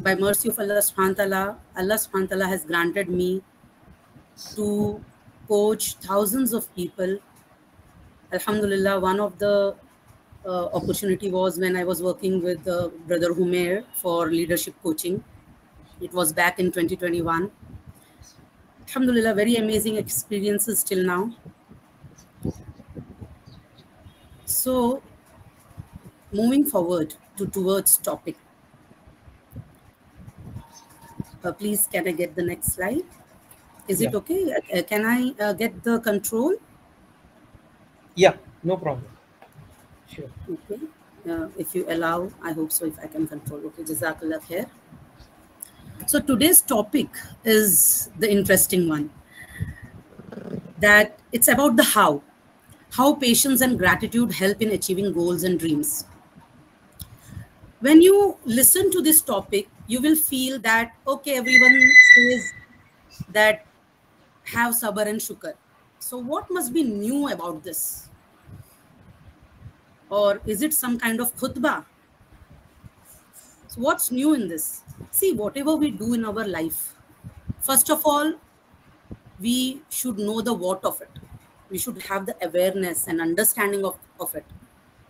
by mercy of Allah subhanahu wa ta'ala has granted me to coach thousands of people. Alhamdulillah, one of the opportunity was when I was working with Brother Humair for leadership coaching. It was back in 2021. Alhamdulillah, very amazing experiences till now. So, moving forward towards topic. Please, can I get the next slide? Is it okay? Can I get the control? Yeah, no problem. Sure. Okay. If you allow, I hope so, if I can control. Okay, Jazakallah khair. So today's topic is the interesting one. That it's about the how patience and gratitude help in achieving goals and dreams. When you listen to this topic, you will feel that, okay, everyone says that have sabr and shukr. So what must be new about this? Or is it some kind of khutbah? So what's new in this? See, whatever we do in our life, first of all, we should know the what of it. We should have the awareness and understanding of it.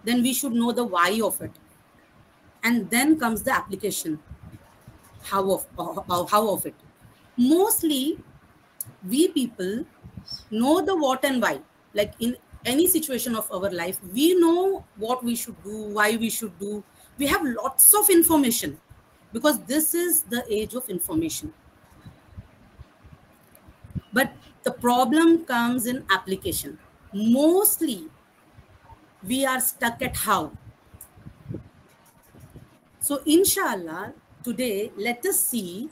Then we should know the why of it. And then comes the application, how of it. Mostly, we people know the what and why. Like in any situation of our life, we know what we should do, why we should do. We have lots of information because this is the age of information. But the problem comes in application. Mostly, we are stuck at how. So, inshallah, today, let us see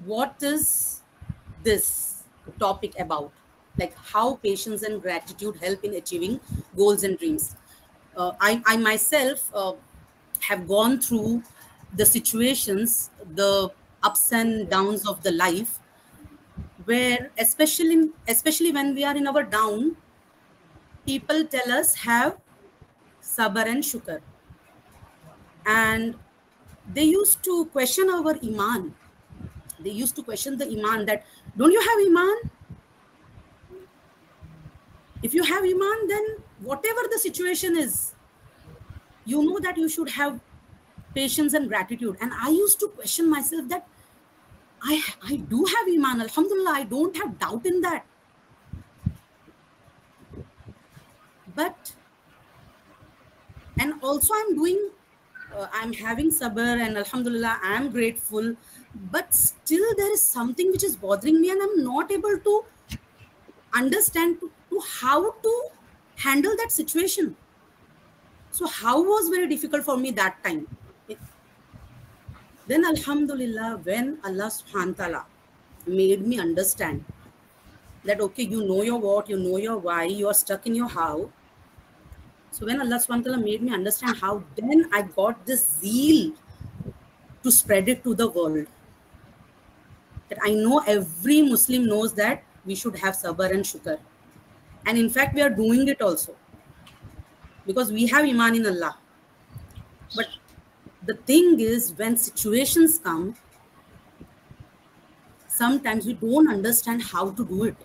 what is this topic about, like how patience and gratitude help in achieving goals and dreams. I myself have gone through the situations, the ups and downs of the life, where especially when we are in our down, people tell us have sabr and shukr. And they used to question our iman. They used to question the iman that, don't you have iman? If you have iman, then whatever the situation is, you know that you should have patience and gratitude. And I used to question myself that I do have iman, alhamdulillah, I don't have doubt in that. But, and also I'm having sabr and alhamdulillah, I am grateful, but still there is something which is bothering me and I'm not able to understand to how to handle that situation. So how was very difficult for me that time. Then alhamdulillah, when Allah subhanahu wa ta'ala made me understand that, okay, you know your what, you know your why, you are stuck in your how. So when Allah subhanahu wa ta'ala made me understand how, then I got this zeal to spread it to the world. That I know every Muslim knows that we should have sabr and shukr. And in fact, we are doing it also. Because we have iman in Allah. But the thing is, when situations come, sometimes we don't understand how to do it.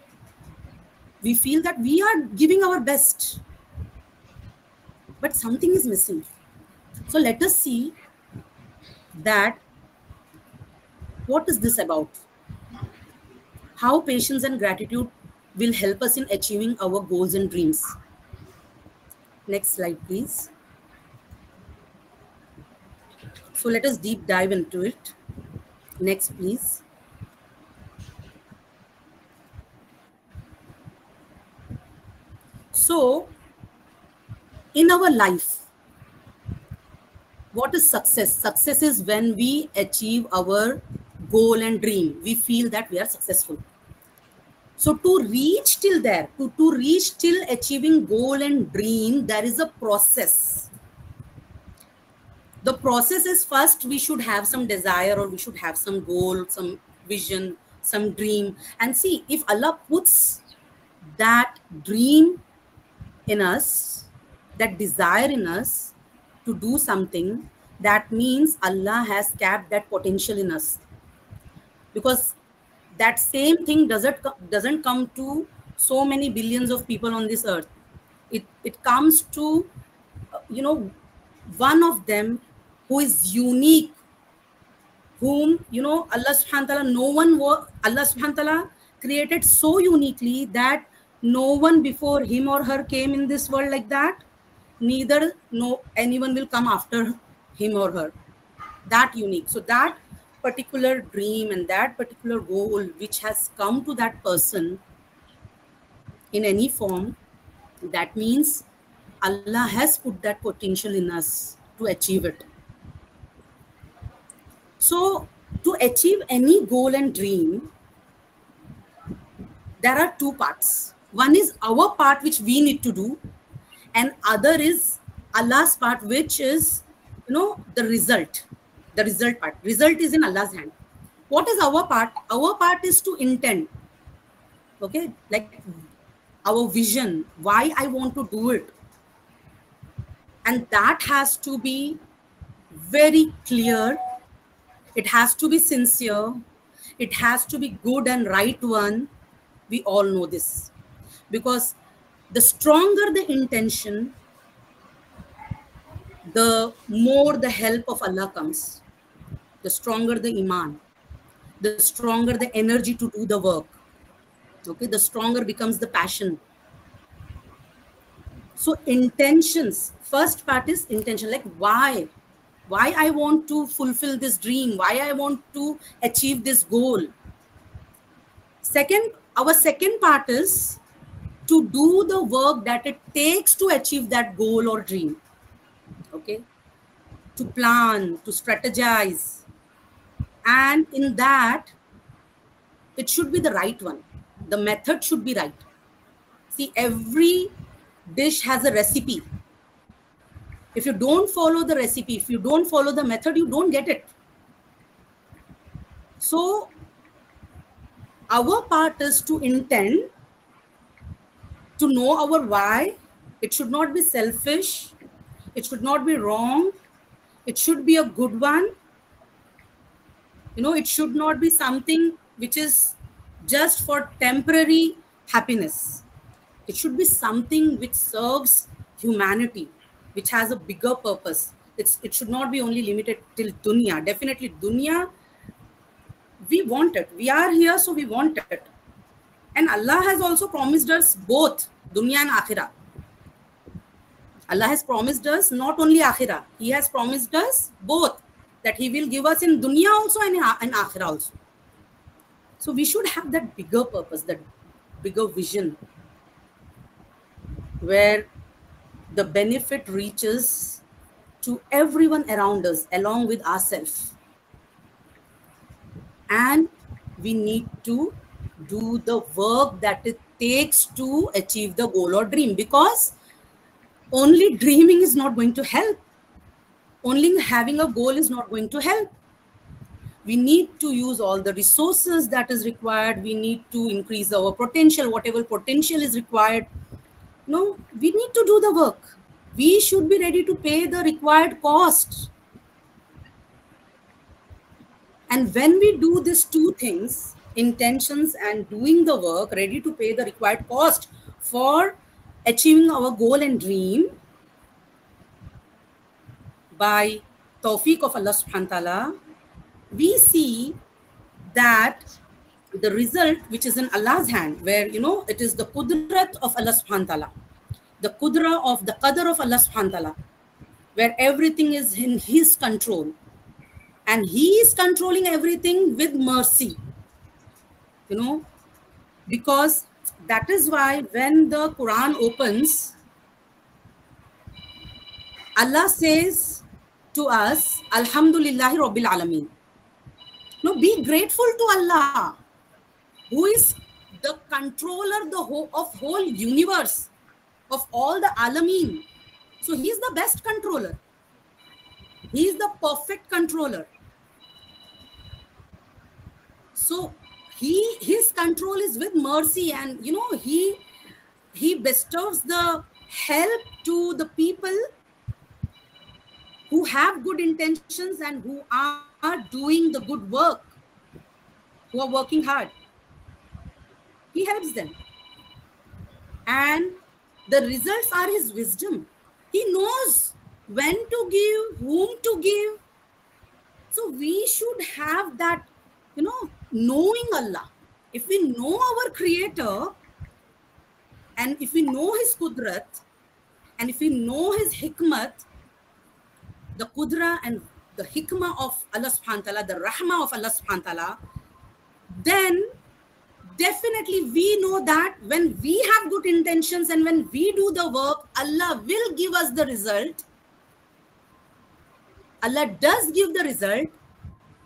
We feel that we are giving our best, but something is missing. So let us see that what is this about? How patience and gratitude will help us in achieving our goals and dreams. Next slide, please. So let us deep dive into it. Next, please. So, in our life, what is success? Success is when we achieve our goal and dream. We feel that we are successful. So to reach till there, to reach till achieving goal and dream, there is a process. The process is, first we should have some desire, or we should have some goal, some vision, some dream. And see, if Allah puts that dream in us, that desire in us to do something, that means Allah has capped that potential in us. Because that same thing doesn't come to so many billions of people on this earth. It comes to, one of them who is unique, whom, Allah subhanahu wa ta'ala, Allah subhanahu wa ta'ala created so uniquely that no one before him or her came in this world like that. Neither anyone will come after him or her. That unique. So that particular dream and that particular goal which has come to that person in any form, that means Allah has put that potential in us to achieve it. So to achieve any goal and dream, there are two parts. One is our part, which we need to do, and other is Allah's part, which is, the result part. Result is in Allah's hand. What is our part? Our part is to intend. Okay, like our vision, why I want to do it. And that has to be very clear. It has to be sincere. It has to be good and right one. We all know this. Because the stronger the intention, the more the help of Allah comes. The stronger the iman, the stronger the energy to do the work. Okay, the stronger becomes the passion. So intentions, first part is intention, like why I want to fulfill this dream, why I want to achieve this goal. Our second part is to do the work that it takes to achieve that goal or dream. Okay, to plan, to strategize, and in that it should be the right one. The method should be right. See, every dish has a recipe. If you don't follow the recipe, if you don't follow the method, you don't get it. So our part is to intend, to know our why. It should not be selfish. It should not be wrong. It should be a good one. It should not be something which is just for temporary happiness. It should be something which serves humanity, which has a bigger purpose. It should not be only limited till dunya. Definitely dunya, we want it. We are here, so we want it. And Allah has also promised us both dunya and akhirah. Allah has promised us not only akhirah. He has promised us both, that he will give us in dunya also and in akhirah also. So we should have that bigger purpose, that bigger vision, where the benefit reaches to everyone around us, along with ourselves. And we need to do the work that it takes to achieve the goal or dream, because only dreaming is not going to help. Only having a goal is not going to help. We need to use all the resources that is required. We need to increase our potential, whatever potential is required. No, we need to do the work. We should be ready to pay the required cost. And when we do these two things, intentions and doing the work, ready to pay the required cost for achieving our goal and dream, by tawfiq of Allah subhanahu wa ta'ala, we see that the result, which is in Allah's hand, where, it is the qudrat of Allah subhanahu wa ta'ala, the qudra of the qadr of Allah subhanahu wa ta'ala, where everything is in his control. And he is controlling everything with mercy, because that is why when the Quran opens, Allah says to us, Alhamdulillahi Rabbil Alameen. Be grateful to Allah, who is the controller of whole universe, of all the Alameen. So he is the best controller. He is the perfect controller. So his control is with mercy, and he bestows the help to the people who have good intentions and who are doing the good work, who are working hard. He helps them. And the results are his wisdom. He knows when to give, whom to give. So we should have that, knowing Allah. If we know our Creator, and if we know His Qudrat, and if we know His Hikmat, the Qudra and the Hikmah of Allah subhanahu wa ta'ala, the Rahmah of Allah subhanahu wa ta'ala, then definitely we know that when we have good intentions and when we do the work, Allah will give us the result. Allah does give the result.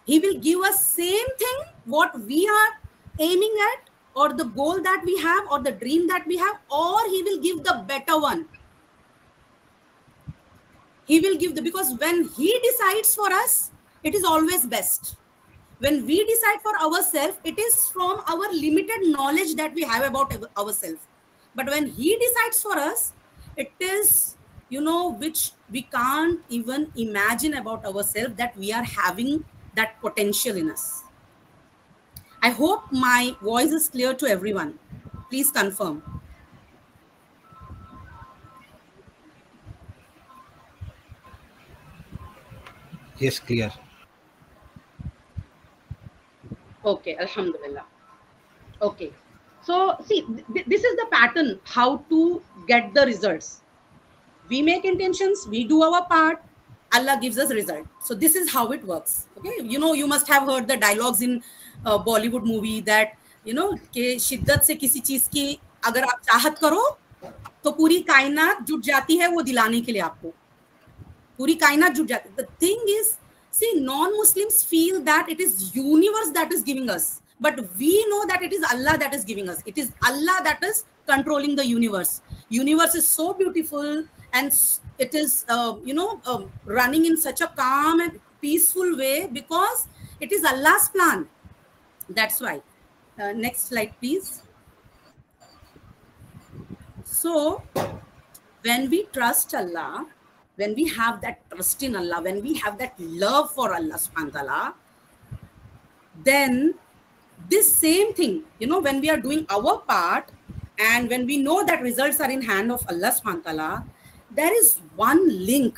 He will give us same thing what we are aiming at, or the goal that we have, or the dream that we have, or He will give the better one. He will give because when He decides for us, it is always best. When we decide for ourselves, it is from our limited knowledge that we have about ourselves. But when He decides for us, it is, which we can't even imagine about ourselves, that we are having that potential in us. I hope my voice is clear to everyone. Please confirm. Yes, clear. Okay, Alhamdulillah. Okay. So, see, this is the pattern, how to get the results. We make intentions, we do our part, Allah gives us result. So this is how it works. Okay, you must have heard the dialogues in Bollywood movie that, कि शिद्दत से किसी चीज की अगर आप चाहत करो तो पूरी कायनात जुट जाती है वो दिलाने के लिए आपको. पूरी कायनात जुट जाती है. The thing is, see, non-Muslims feel that it is universe that is giving us. But we know that it is Allah that is giving us. It is Allah that is controlling the universe. Universe is so beautiful and it is, running in such a calm and peaceful way because it is Allah's plan. That's why. Next slide, please. So, when we trust Allah, when we have that trust in Allah, when we have that love for Allah subhanahu wa ta'ala, then this same thing, when we are doing our part and when we know that results are in hand of Allah subhanahu wa ta'ala, there is one link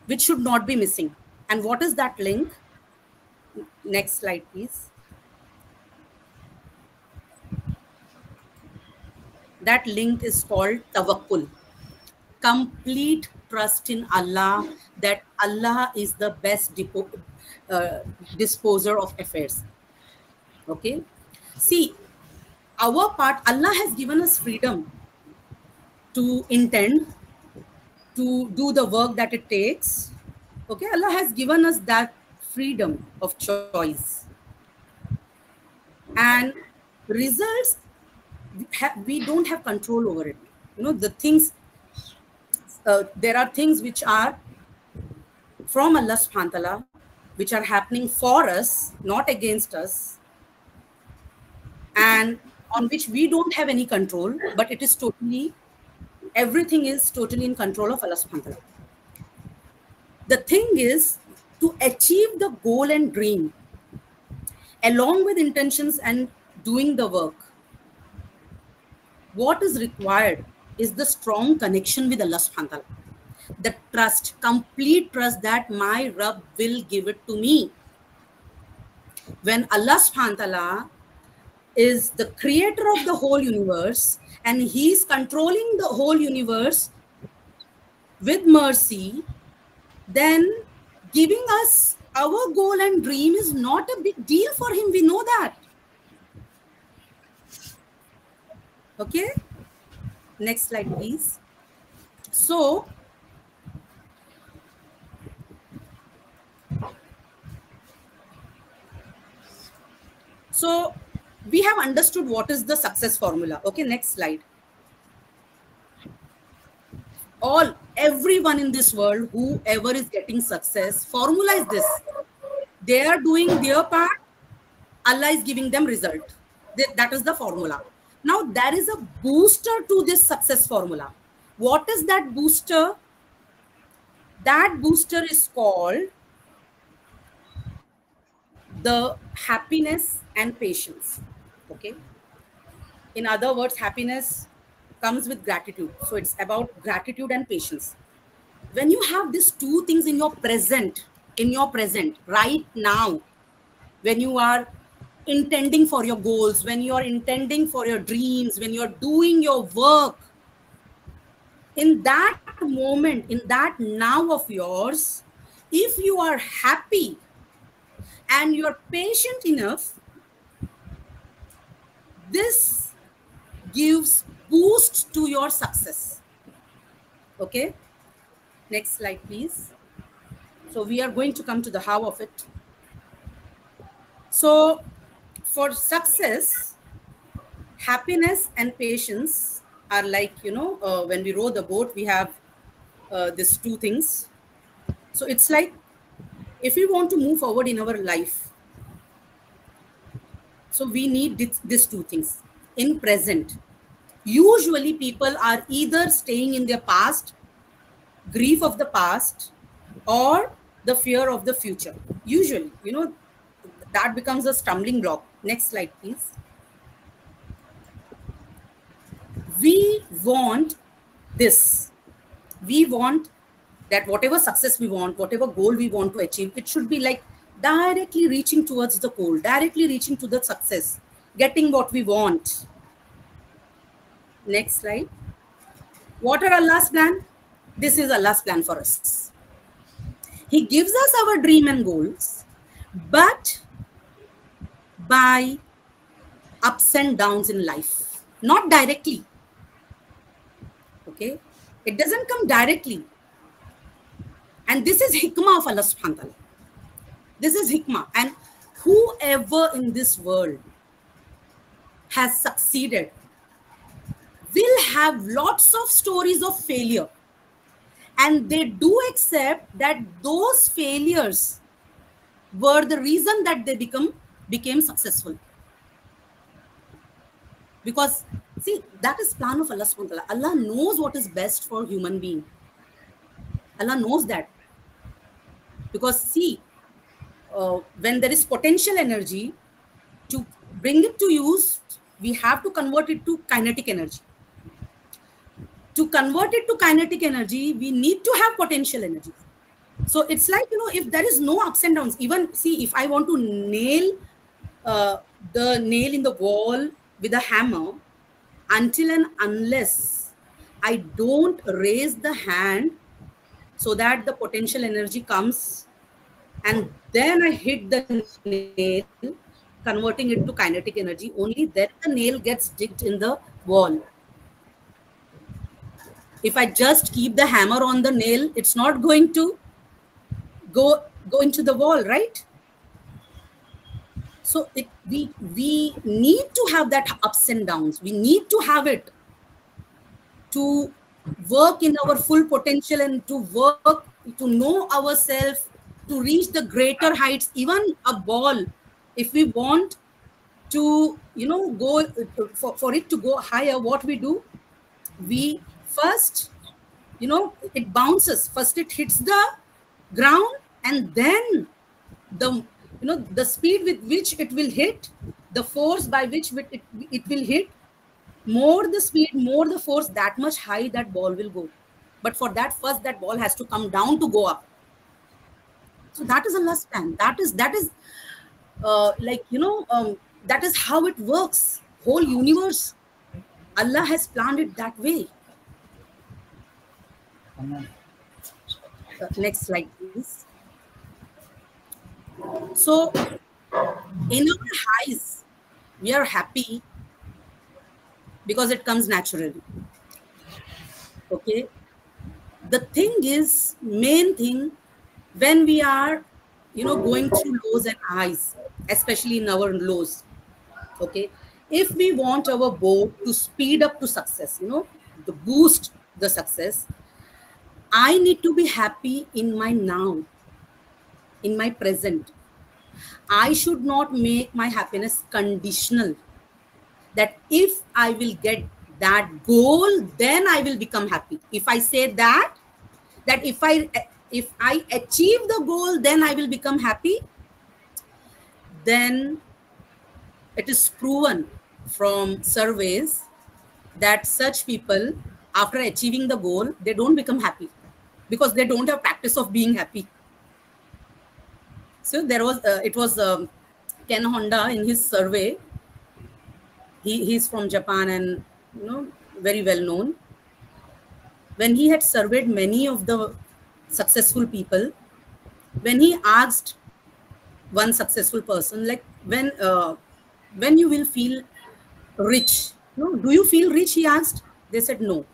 which should not be missing. And what is that link? Next slide, please. That link is called tawakkul. Complete trust in Allah, that Allah is the best disposer of affairs. Okay. See, our part, Allah has given us freedom to intend, to do the work that it takes. Okay. Allah has given us that freedom of choice. And results, we don't have control over it. The things, there are things which are from Allah subhanahu wa ta'ala, which are happening for us, not against us, and on which we don't have any control, but it is totally, everything is totally in control of Allah subhanahu wa ta'ala. The thing is, to achieve the goal and dream, along with intentions and doing the work, what is required is the strong connection with Allah subhanahu wa ta'ala. The trust, complete trust that my Rabb will give it to me. When Allah subhanahu wa ta'ala is the creator of the whole universe and He is controlling the whole universe with mercy, then giving us our goal and dream is not a big deal for Him. We know that. Okay. Next slide, please. So, we have understood what is the success formula. Okay, next slide. Everyone in this world, whoever is getting success, formula is this. They are doing their part, Allah is giving them result. That is the formula. Now, there is a booster to this success formula. What is that booster? That booster is called the happiness and patience. Okay. In other words, happiness comes with gratitude. So it's about gratitude and patience. When you have these two things in your present right now, when you are intending for your goals, when you are intending for your dreams, when you're doing your work, in that moment, in that now of yours, if you are happy and you're patient enough, this gives boost to your success. Okay, next slide please. So we are going to come to the how of it. So for success, happiness and patience are like, when we row the boat, we have these two things. So it's like, if we want to move forward in our life, so we need these two things in present. Usually people are either staying in their past, grief of the past, or the fear of the future. Usually, that becomes a stumbling block. Next slide, please. We want this. We want that whatever success we want, whatever goal we want to achieve, it should be like directly reaching towards the goal, directly reaching to the success, getting what we want. Next slide. What are Allah's plan? This is Allah's plan for us. He gives us our dream and goals, but by ups and downs in life, not directly. Okay, it doesn't come directly. And this is hikmah of Allah subhanahu wa ta'ala. This is hikmah. And whoever in this world has succeeded will have lots of stories of failure. And they do accept that those failures were the reason that they became successful. Because, see, that is plan of Allah subhanahu wa ta'ala. Allah knows what is best for human being. Allah knows that. Because, see, when there is potential energy, to bring it to use, we have to convert it to kinetic energy. To convert it to kinetic energy, we need to have potential energy. So it's like, if there is no ups and downs, even, see, if I want to nail the nail in the wall with a hammer, until and unless I don't raise the hand so that the potential energy comes, and then I hit the nail, converting it to kinetic energy, only then the nail gets digged in the wall. If I just keep the hammer on the nail, it's not going to go into the wall, right? So we need to have that ups and downs. We need to have it to work in our full potential and to work, to know ourselves, to reach the greater heights. Even a ball, if we want to, go for it to go higher, what we do? We first, it bounces. First it hits the ground, and then the speed with which it will hit, the force by which it will hit, more the speed, more the force, that much high that ball will go. But for that, first that ball has to come down to go up. So that is Allah's plan. That is that is how it works. Whole universe, Allah has planned it that way. Next slide, please. So in our highs, we are happy because it comes naturally. Okay. The thing is, main thing, when we are, going through lows and highs, especially in our lows. Okay. If we want our boat to speed up to success, to boost the success, I need to be happy in my now, in my present. I should not make my happiness conditional, that if I will get that goal, then I will become happy. If I say that if I if I achieve the goal, then I will become happy, then it is proven from surveys that such people, after achieving the goal, they don't become happy because they don't have practice of being happy. So there was, it was Ken Honda in his survey. He's from Japan and, you know, very well known. When he had surveyed many of the successful people, when he asked one successful person, like, when you will feel rich, no, do you feel rich? He asked. They said no.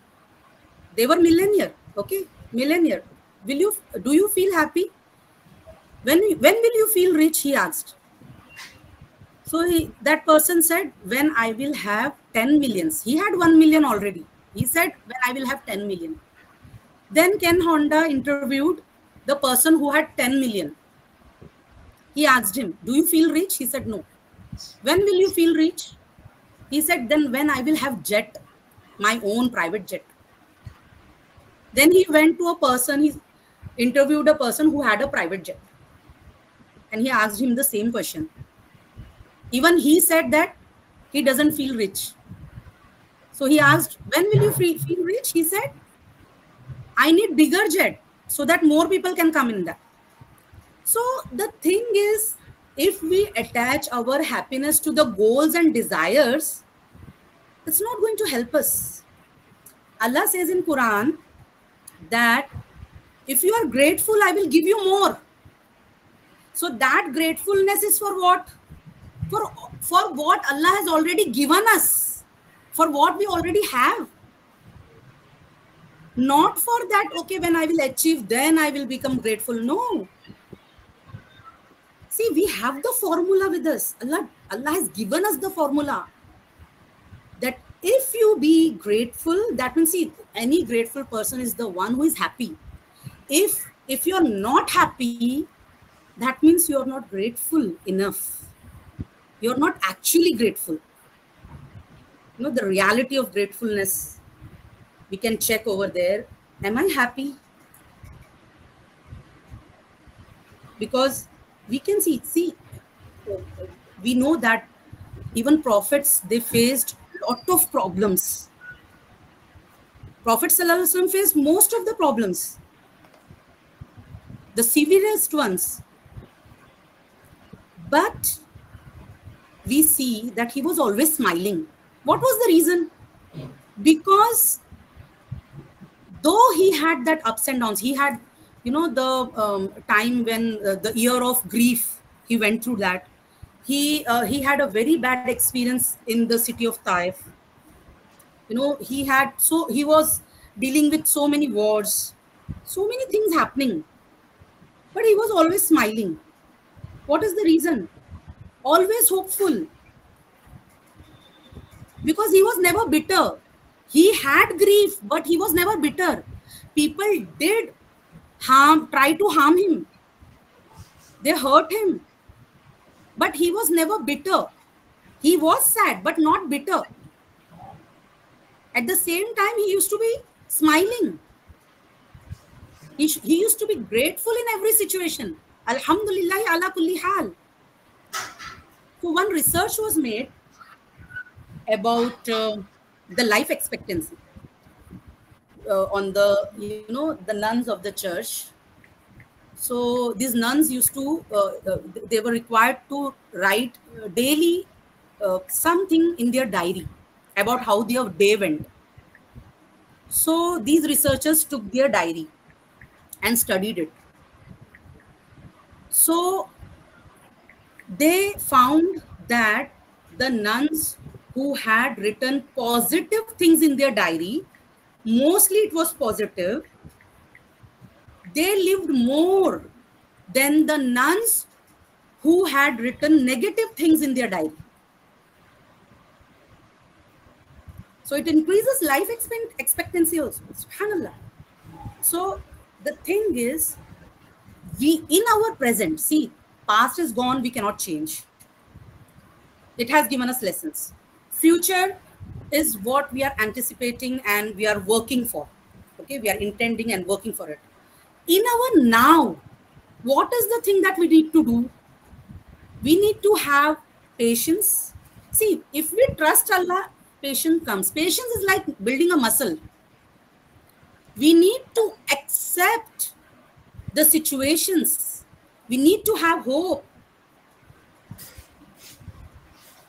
They were millionaire. Okay, millionaire. Do you feel happy? When will you feel rich? He asked. So that person said, when I will have 10 millions. He had 1 million already. He said, when I will have 10 million. Then Ken Honda interviewed the person who had 10 million. He asked him, do you feel rich? He said, no. When will you feel rich? He said, then when I will have jet, my own private jet. Then he went to a person, he interviewed a person who had a private jet. And he asked him the same question. Even he said that he doesn't feel rich. So he asked, when will you feel rich? He said, I need bigger jet so that more people can come in that. So the thing is, if we attach our happiness to the goals and desires, it's not going to help us. Allah says in Quran that if you are grateful, I will give you more. So that gratefulness is for what? For what Allah has already given us, for what we already have. Not for that, okay, when I will achieve, then I will become grateful. No. See, we have the formula with us. Allah has given us the formula that if you be grateful, that means, see, any grateful person is the one who is happy. If you're not happy, that means you're not grateful enough. You're not actually grateful. You know, the reality of gratefulness, we can check over there. Am I happy? Because we can see, we know that even prophets, they faced a lot of problems. Prophet Sallallahu Alaihi Wasallam faced most of the problems, the severest ones. But we see that he was always smiling. What was the reason? Because though he had that ups and downs, he had, you know, the time when the year of grief, he went through that. He had a very bad experience in the city of Taif. You know, he was dealing with so many wars, so many things happening. But he was always smiling. What is the reason? Always hopeful. Because he was never bitter. He had grief, but he was never bitter. People did try to harm him. They hurt him. But he was never bitter. He was sad, but not bitter. At the same time, he used to be smiling. He used to be grateful in every situation. Alhamdulillah ala kulli hal. So one research was made about the life expectancy on the, you know, the nuns of the church. So these nuns used to, they were required to write daily something in their diary about how their day went. So these researchers took their diary and studied it. So they found that the nuns who had written positive things in their diary, mostly it was positive, they lived more than the nuns who had written negative things in their diary. So it increases life expectancy also. SubhanAllah. So the thing is, we in our present, see, past is gone, we cannot change. It has given us lessons. Future is what we are anticipating and we are working for. Okay, we are intending and working for it. in our now, what is the thing that we need to do? We need to have patience. See, if we trust Allah, patience comes. Patience is like building a muscle. We need to accept the situations. We need to have hope.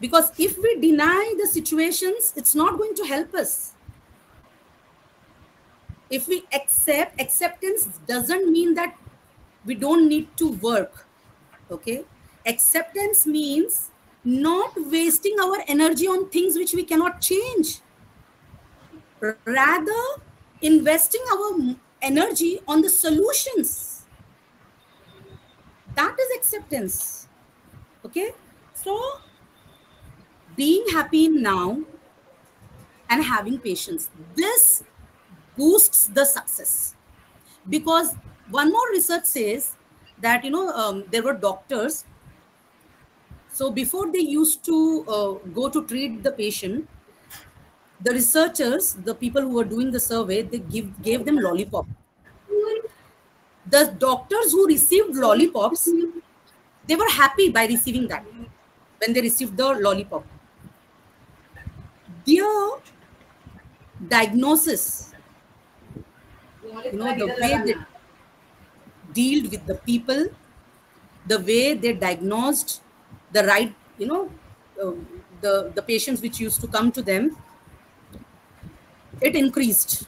Because if we deny the situations, it's not going to help us. If we accept, acceptance doesn't mean that we don't need to work. Okay? Acceptance means not wasting our energy on things which we cannot change. Rather, investing our energy on the solutions. That is acceptance. Okay? So, being happy now and having patience, this boosts the success. Because one more research says that, there were doctors. So before they used to go to treat the patient, the researchers, the people who were doing the survey, they gave them lollipop. The doctors who received lollipops, they were happy by receiving that when they received the lollipop. Their diagnosis, the way they dealt with the people, the way they diagnosed the right, the patients which used to come to them, it increased.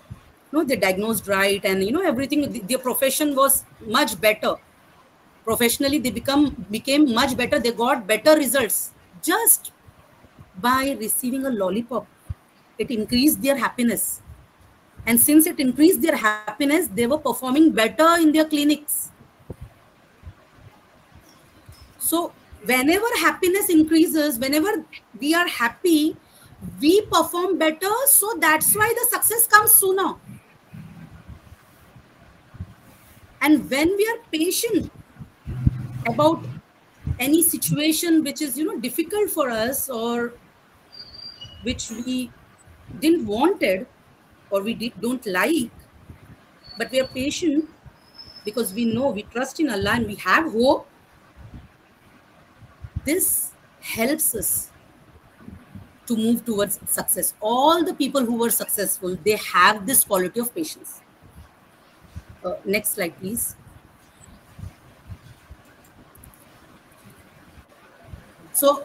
They diagnosed right, and everything. Their profession was much better. Professionally, they became much better. They got better results just by receiving a lollipop. It increased their happiness, and since it increased their happiness, they were performing better in their clinics. So whenever happiness increases, whenever we are happy, we perform better. So that's why the success comes sooner. And when we are patient about any situation which is, difficult for us, or which we didn't wanted, or we don't like, but we are patient because we know, we trust in Allah and we have hope, this helps us to move towards success. All the people who were successful, they have this quality of patience. Next slide, please. So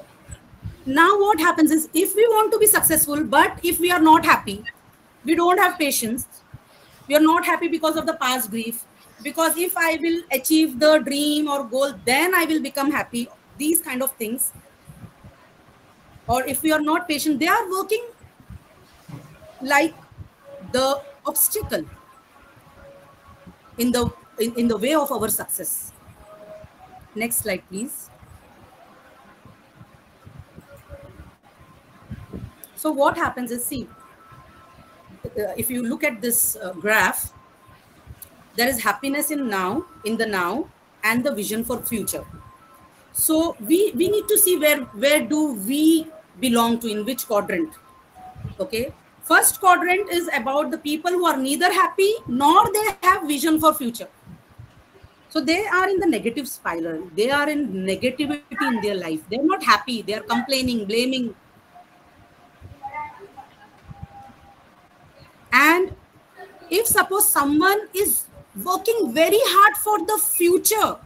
now what happens is, if we want to be successful, but if we are not happy, we don't have patience, we are not happy because of the past grief, because if I will achieve the dream or goal, then I will become happy, these kind of things. Or if we are not patient, they are working like the obstacle in the way of our success. Next slide, please. So what happens is, see, if you look at this graph, there is happiness in the now, and the vision for future. So we need to see where do we belong to, in which quadrant. Okay, first quadrant is about the people who are neither happy nor they have vision for future. So they are in the negative spiral. They are in negativity in their life. They're not happy. They are complaining, blaming. And if suppose someone is working very hard for the future,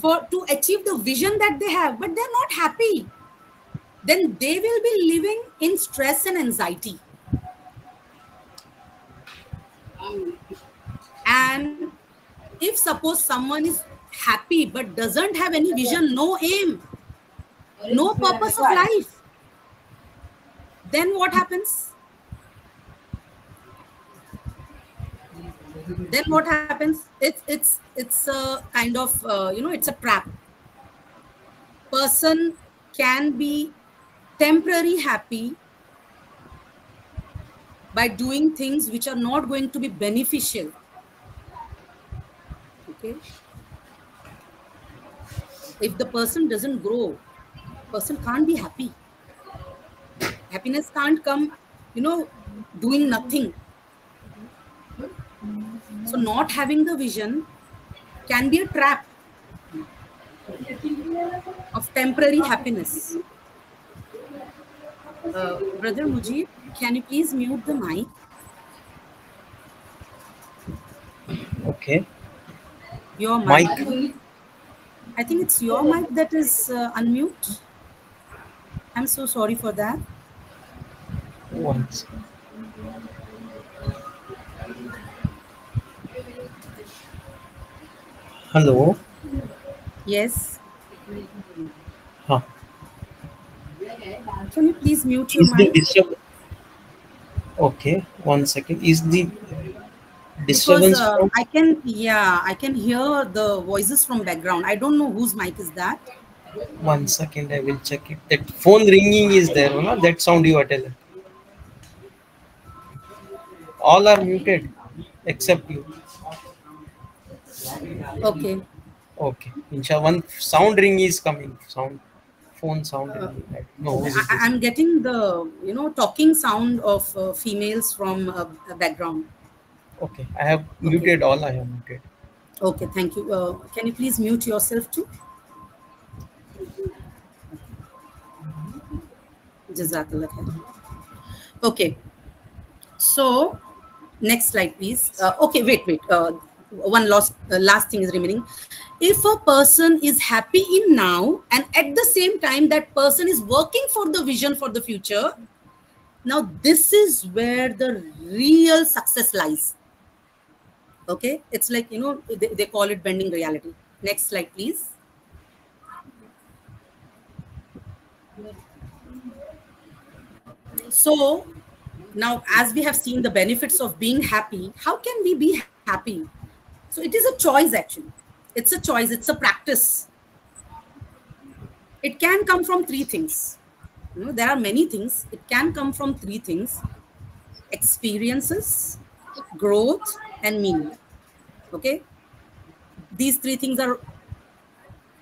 to achieve the vision that they have, but they're not happy, then they will be living in stress and anxiety. And if suppose someone is happy but doesn't have any vision, no aim, no purpose of life, then what happens? Then what happens? It's a kind of it's a trap. Person can be temporarily happy by doing things which are not going to be beneficial. Okay, if the person doesn't grow, person can't be happy. Happiness can't come doing nothing. So not having the vision can be a trap of temporary happiness. Brother Mujib, can you please mute the mic? Okay. Your mic. I think it's your mic that is unmute. I'm so sorry for that. Once. Hello. Yes. Huh. Can you please mute your Is the mic? Okay, 1 second. Is the Because disturbance from I can hear the voices from background. I don't know whose mic is that. 1 second? I will check it. That phone ringing is there, no? That sound you are telling. All are muted except you. Okay. Okay. Insha one sound ring is coming. Sound phone sound ringing. I don't know who is this. I'm getting the talking sound of females from background. Okay. I have Okay. muted all. I have muted. Okay. Thank you. Can you please mute yourself too? Jazakallah khair. Okay. So next slide, please. Okay. Wait. One last thing is remaining. If a person is happy in now and at the same time that person is working for the vision for the future, now this is where the real success lies. Okay, it's like they call it bending reality. Next slide, please. So now, as we have seen the benefits of being happy, how can we be happy? So it is a choice, actually. It's a choice, it's a practice. It can come from three things. There are many things. It can come from three things: experiences, growth, and meaning. Okay, these three things are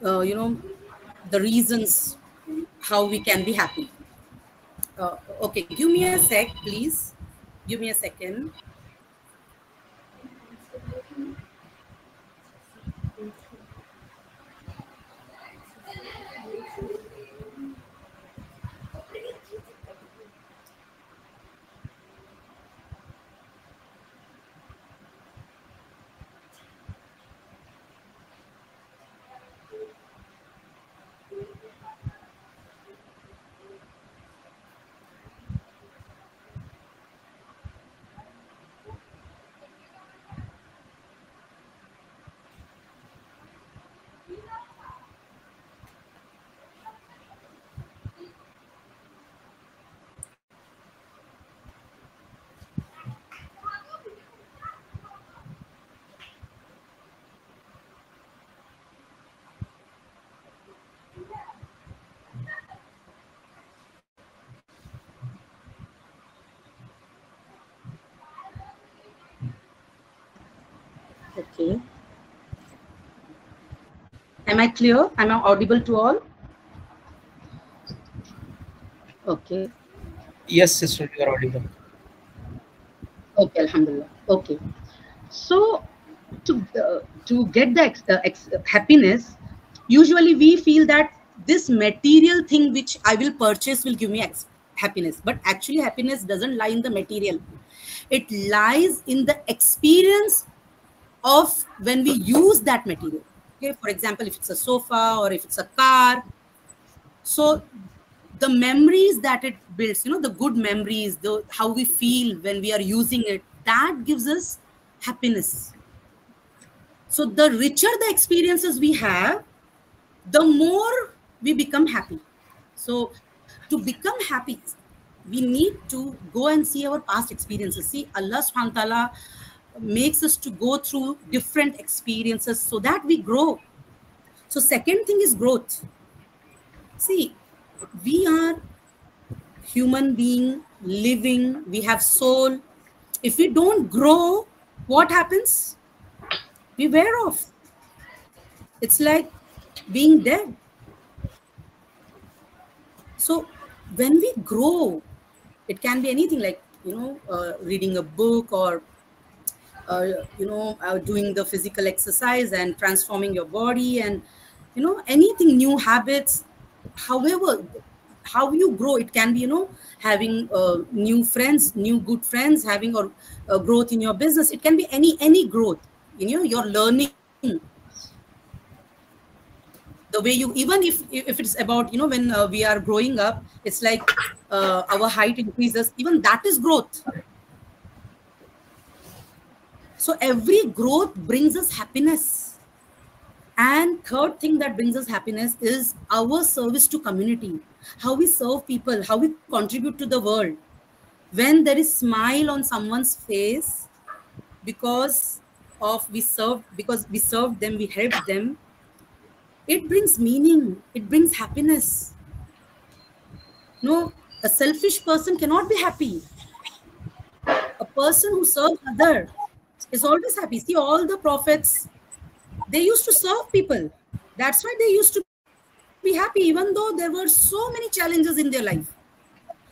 the reasons how we can be happy. Okay, give me a sec, please. Give me a second. Okay. Am I clear? Am I audible to all? Okay. Yes, sister, you are audible. Okay, Alhamdulillah. Okay. So to get the happiness, usually we feel that this material thing which I will purchase will give me happiness. But actually, happiness doesn't lie in the material. It lies in the experience of when we use that material. Okay, for example, if it's a sofa or if it's a car. So the memories that it builds, the good memories, the how we feel when we are using it, that gives us happiness. So the richer the experiences we have, the more we become happy. So to become happy, we need to go and see our past experiences. See, Allah subhanahu wa ta'ala makes us to go through different experiences so that we grow. So second thing is growth. See, we are human being, living, we have soul. If we don't grow, what happens? We wear off. It's like being dead. So when we grow, it can be anything like, reading a book or doing the physical exercise and transforming your body, and anything, new habits. However, how you grow, it can be having new friends, new good friends, having or growth in your business. It can be any growth. You're learning the way you, even if it's about when we are growing up, it's like our height increases, even that is growth. So every growth brings us happiness. And third thing that brings us happiness is our service to community, how we serve people, how we contribute to the world. When there is smile on someone's face because we served them, we helped them, it brings meaning, it brings happiness. No, a selfish person cannot be happy. A person who serves other is always happy. See, all the prophets, they used to serve people. That's why they used to be happy, even though there were so many challenges in their life.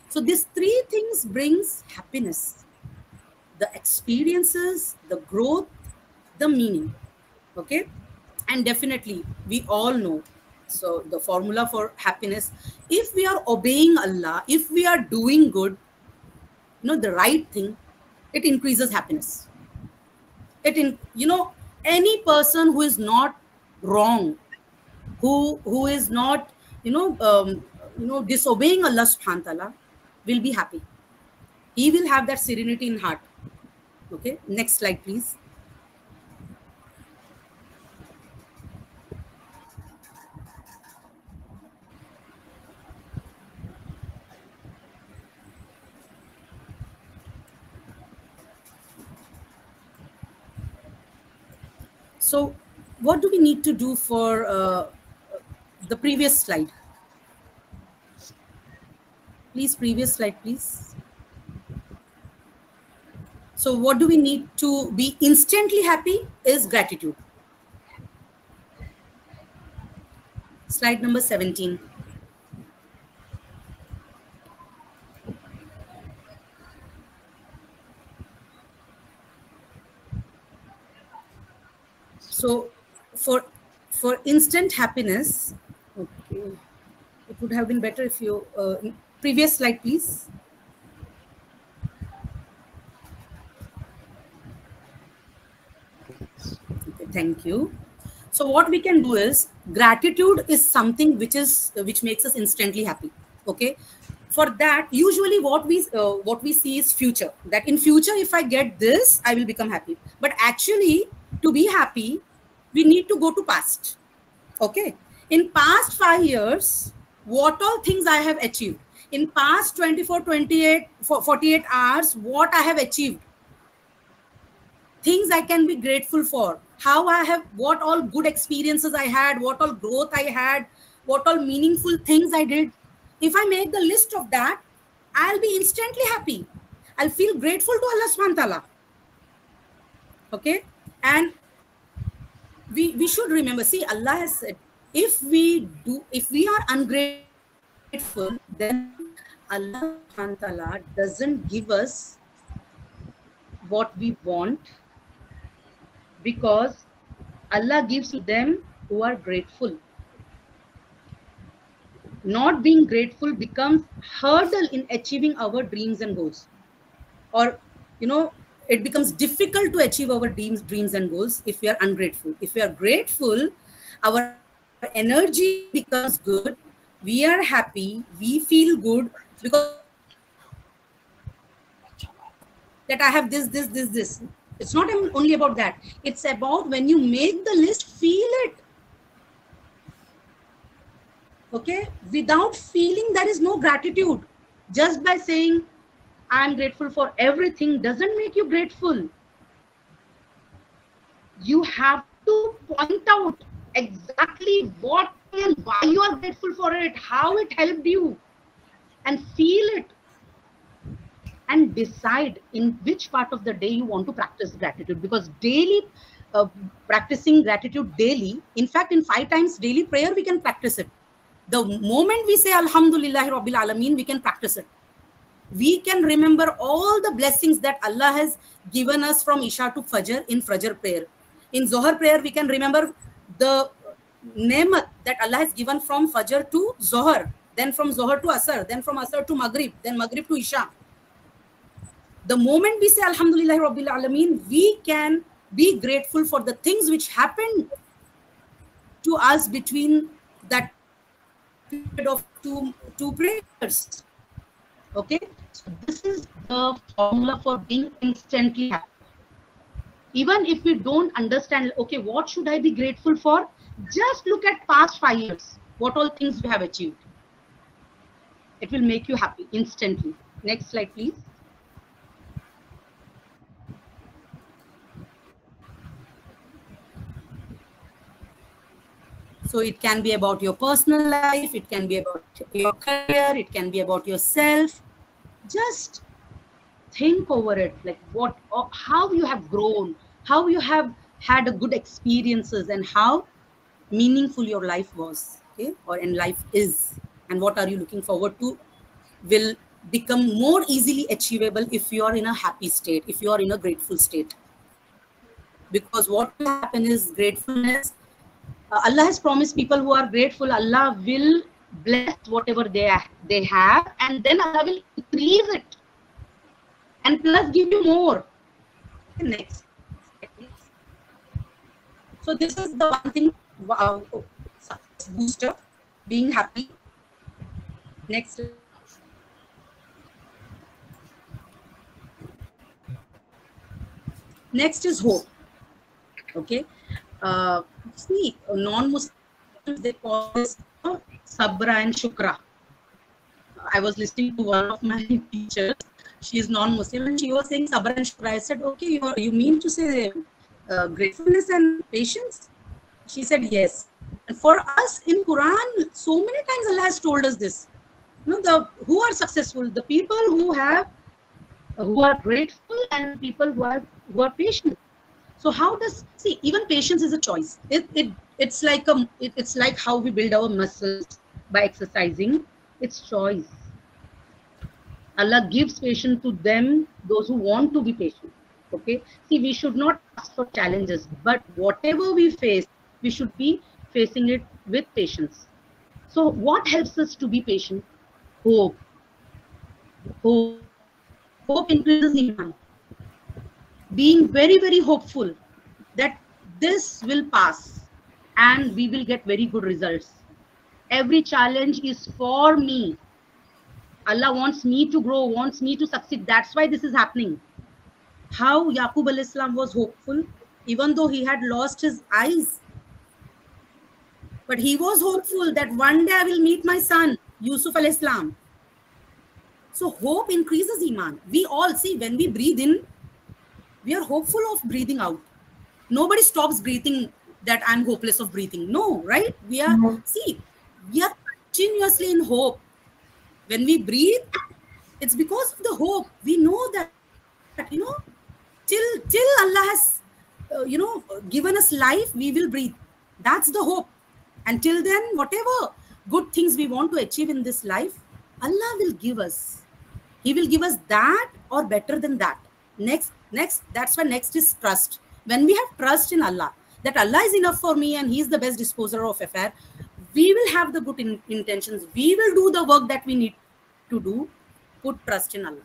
So these three things brings happiness: the experiences, the growth, the meaning. Okay. And definitely we all know, so the formula for happiness, if we are obeying Allah, if we are doing good, the right thing, it increases happiness. Any person who is not wrong, who is not disobeying Allah subhanahu wa ta'ala, will be happy. He will have that serenity in heart. Okay, next slide please. So what do we need to do for the previous slide? Please, previous slide, please. So what do we need to be instantly happy is gratitude. Slide number 17. So for instant happiness, okay, it would have been better if you, previous slide, please. Okay, thank you. So what we can do is, gratitude is something which makes us instantly happy. Okay. For that, usually what we see is future, that in future, if I get this, I will become happy. But actually, to be happy, we need to go to past. Okay. In past 5 years, what all things I have achieved? In past 24, 28, 48 hours, what I have achieved? Things I can be grateful for. What all good experiences I had, what all growth I had, what all meaningful things I did. If I make the list of that, I'll be instantly happy. I'll feel grateful to Allah subhanahu wa ta'ala. Okay. And we should remember, see, Allah has said, if we are ungrateful, then Allah subhanahu wa ta'ala doesn't give us what we want, because Allah gives to them who are grateful. Not being grateful becomes hurdle in achieving our dreams and goals, or it becomes difficult to achieve our dreams and goals if we are ungrateful. If we are grateful, our energy becomes good, we are happy, we feel good, because that I have this. It's not only about that. It's about when you make the list, feel it. Okay. Without feeling, there is no gratitude. Just by saying, I am grateful for everything, doesn't make you grateful. You have to point out exactly what and why you are grateful for it, how it helped you, and feel it. And decide in which part of the day you want to practice gratitude, because daily practicing gratitude daily, in fact, in 5 times daily prayer, we can practice it. The moment we say Alhamdulillah Rabbil Alameen, we can practice it. We can remember all the blessings that Allah has given us from Isha to Fajr in Fajr prayer. In Zohar prayer, we can remember the nemat that Allah has given from Fajr to Zohar, then from Zohar to Asr, then from Asr to Maghrib, then Maghrib to Isha. The moment we say Alhamdulillah Rabbil Alameen, we can be grateful for the things which happened to us between that period of two prayers. Okay, so this is the formula for being instantly happy. Even if we don't understand, okay, what should I be grateful for? Just look at past 5 years. What all things you have achieved. It will make you happy instantly. Next slide, please. So it can be about your personal life, it can be about your career, it can be about yourself. Just think over it, like what, or how you have grown, how you have had a good experiences, and how meaningful your life was, okay, or in life is, and what are you looking forward to will become more easily achievable if you are in a happy state, if you are in a grateful state. Because what will happen is gratefulness. Allah has promised people who are grateful, Allah will bless whatever they have, and then Allah will increase it and plus give you more. Next. So this is the one thing, booster, being happy. Next. Next is hope. Okay. See, non-Muslims, they call this sabra and shukra. I was listening to one of my teachers. She is non-Muslim and she was saying sabra and shukra. I said, okay, you mean to say gratefulness and patience? She said, yes. And for us in Quran, so many times Allah has told us this. You know, who are successful? The people who are grateful and people who are patient. So how does, see, even patience is a choice. It's like how we build our muscles by exercising. It's choice. Allah gives patience to them, those who want to be patient. Okay. See, we should not ask for challenges, but whatever we face, we should be facing it with patience. So what helps us to be patient? Hope. Hope increases iman. Being very, very hopeful that this will pass and we will get very good results. Every challenge is for me. Allah wants me to grow, wants me to succeed. That's why this is happening. How Yaqub alayhi salam was hopeful, even though he had lost his eyes. But he was hopeful that one day I will meet my son, Yusuf alayhi salam. So hope increases iman. We all see, when we breathe in, we are hopeful of breathing out. Nobody stops breathing that I'm hopeless of breathing. No, right? We are, see, we are continuously in hope. When we breathe, it's because of the hope. We know that, you know, till Allah has, given us life, we will breathe. That's the hope. Until then, whatever good things we want to achieve in this life, Allah will give us. He will give us that or better than that. Next, that's why next is trust. When we have trust in Allah, that Allah is enough for me and He is the best disposer of affair, we will have the good intentions. We will do the work that we need to do. Put trust in Allah.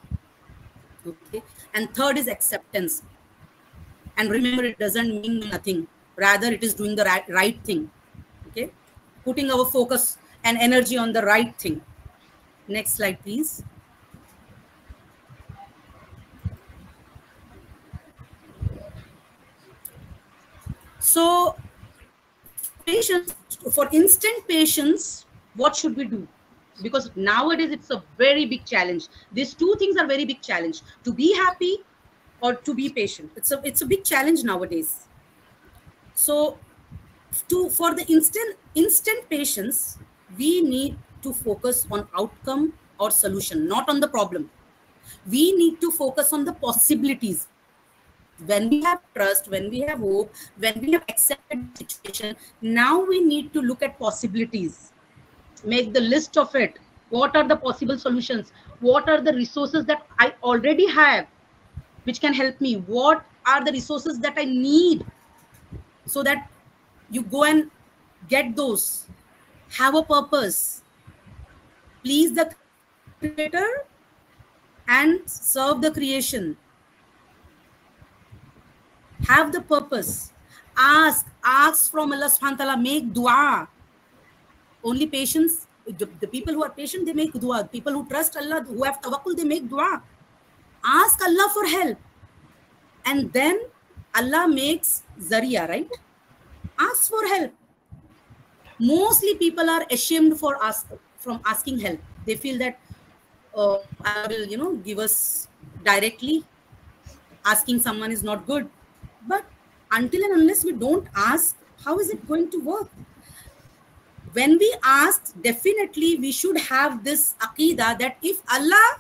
Okay. And third is acceptance. And remember, it doesn't mean nothing. Rather, it is doing the right thing. Okay. Putting our focus and energy on the right thing. Next slide, please. So, patience, for instant patience, what should we do? Because nowadays it's a very big challenge. These two things are very big challenge. To be happy or to be patient. It's a big challenge nowadays. So, for the instant patience, we need to focus on outcome or solution, not on the problem. We need to focus on the possibilities. When we have trust, when we have hope, when we have accepted the situation, now we need to look at possibilities. Make the list of it. What are the possible solutions? What are the resources that I already have which can help me? What are the resources that I need? So that you go and get those. Have a purpose. Please the creator and serve the creation. Have the purpose. Ask from Allah subhanahu wa ta'ala. Make dua. Only patience. The people who are patient, they make dua. People who trust Allah, who have tawakkul, they make dua. Ask Allah for help. And then Allah makes zariya, right? Ask for help. Mostly people are ashamed from asking help. They feel that Allah will, give us directly. Asking someone is not good. But until and unless we don't ask, how is it going to work? When we ask, definitely we should have this aqidah that if Allah,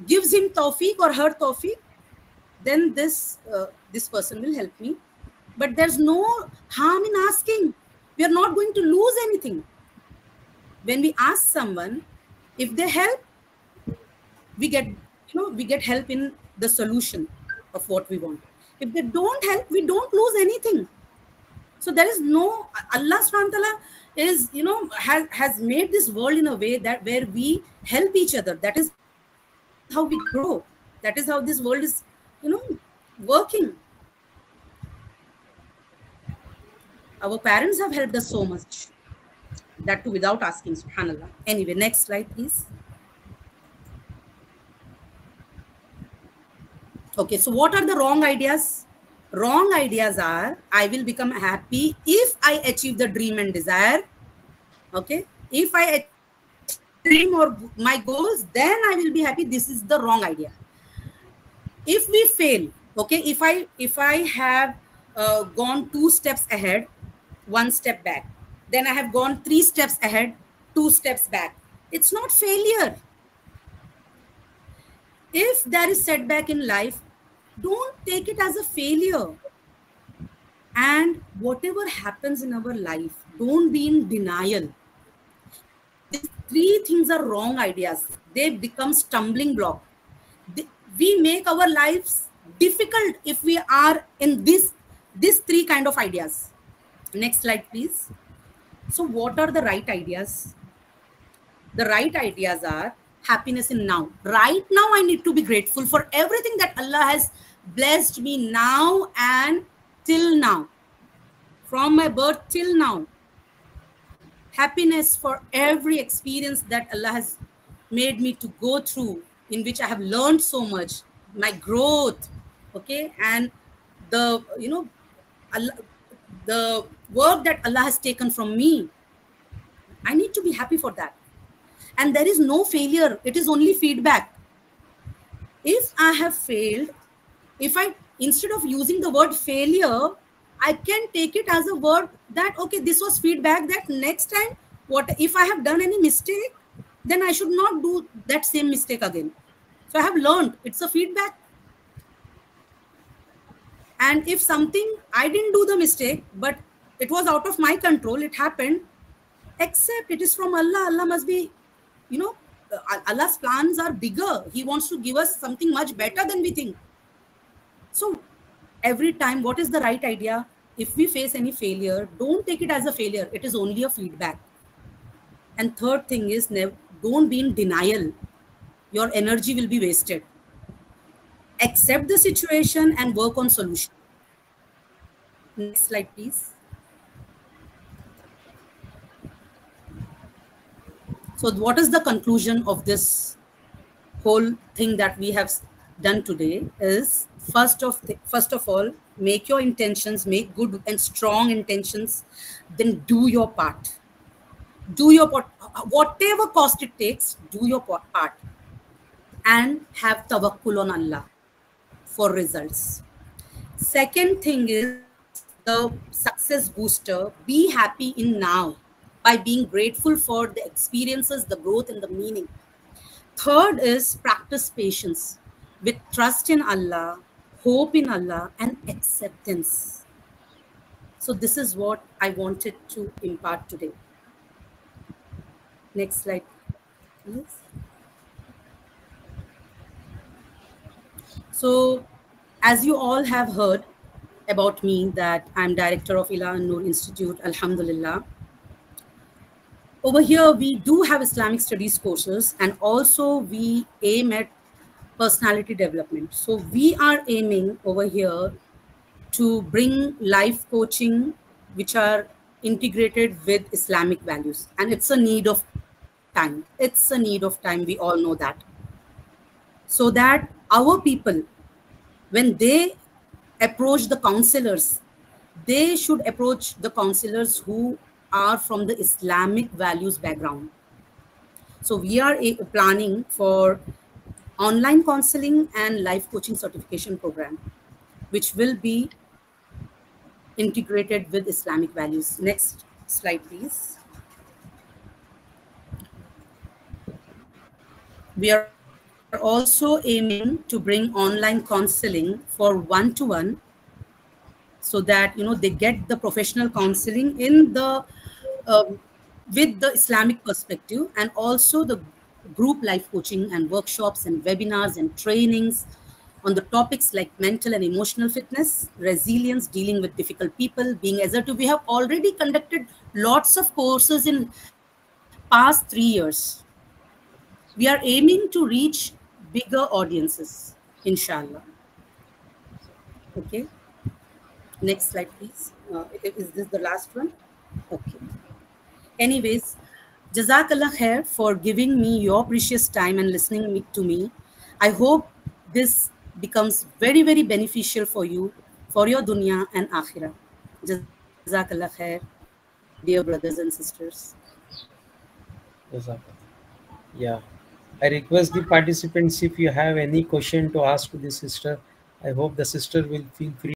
gives him tawfiq or her tawfiq, then this person will help me. But there's no harm in asking. We are not going to lose anything. When we ask someone, if they help, we get help in the solution of what we want. If they don't help, we don't lose anything. So there is no, Allah subhanahu wa ta'ala is, has made this world in a way that where we help each other. That is how we grow. That is how this world is, working. Our parents have helped us so much. That too without asking, subhanallah. Anyway, next slide, please. Okay, so what are the wrong ideas? Wrong ideas are, I will become happy if I achieve the dream and desire. Okay, if I dream or my goals, then I will be happy. This is the wrong idea. If we fail, okay, if I have gone 2 steps ahead, 1 step back, then I have gone 3 steps ahead, 2 steps back, it's not failure. If there is setback in life, don't take it as a failure. And whatever happens in our life, don't be in denial. These 3 things are wrong ideas. They become stumbling block. We make our lives difficult if we are in these 3 kind of ideas. Next slide, please. So what are the right ideas? The right ideas are happiness in now. Right now, I need to be grateful for everything that Allah has blessed me now and till now. From my birth till now. Happiness for every experience that Allah has made me to go through, in which I have learned so much, my growth, okay, and the, Allah, the work that Allah has taken from me. I need to be happy for that. And there is no failure. It is only feedback. If I have failed, instead of using the word failure, I can take it as a word that, okay, this was feedback, that next time, if I have done any mistake, then I should not do that same mistake again. So I have learned. It's a feedback. And if something, I didn't do the mistake, but it was out of my control, it happened, except it is from Allah. Allah must be, Allah's plans are bigger. He wants to give us something much better than we think. So every time, what is the right idea? If we face any failure, don't take it as a failure. It is only a feedback. And third thing is, don't be in denial. Your energy will be wasted. Accept the situation and work on solution. Next slide, please. So what is the conclusion of this whole thing that we have done today is, first of all, make your intentions, make good and strong intentions, then do your part. Do your part, whatever cost it takes, do your part, and have tawakkul on Allah for results. Second thing is the success booster. Be happy in now by being grateful for the experiences, the growth, and the meaning. Third is practice patience with trust in Allah, hope in Allah, and acceptance. So this is what I wanted to impart today. Next slide, please. So, as you all have heard about me, that I'm director of Ila Noor Institute, Alhamdulillah. Over here, we do have Islamic studies courses, and also we aim at personality development. So we are aiming over here to bring life coaching, which are integrated with Islamic values. And it's a need of time. It's a need of time. We all know that. So that our people, when they approach the counselors, they should approach the counselors who are from the Islamic values background. So we are planning for online counseling and life coaching certification program, which will be integrated with Islamic values. Next slide, please. We are also aiming to bring online counseling for one-to-one, so that they get the professional counseling in the with the Islamic perspective, and also the group life coaching and workshops and webinars and trainings on the topics like mental and emotional fitness, resilience, dealing with difficult people, being assertive. We have already conducted lots of courses in past 3 years. We are aiming to reach bigger audiences, inshallah. Okay. Next slide, please. Is this the last one? Okay. Anyways, Jazakallah khair for giving me your precious time and listening to me. I hope this becomes very, very beneficial for you, for your dunya and akhirah. Jazakallah khair, dear brothers and sisters. Yeah. I request the participants, if you have any question to ask to the sister, I hope the sister will feel free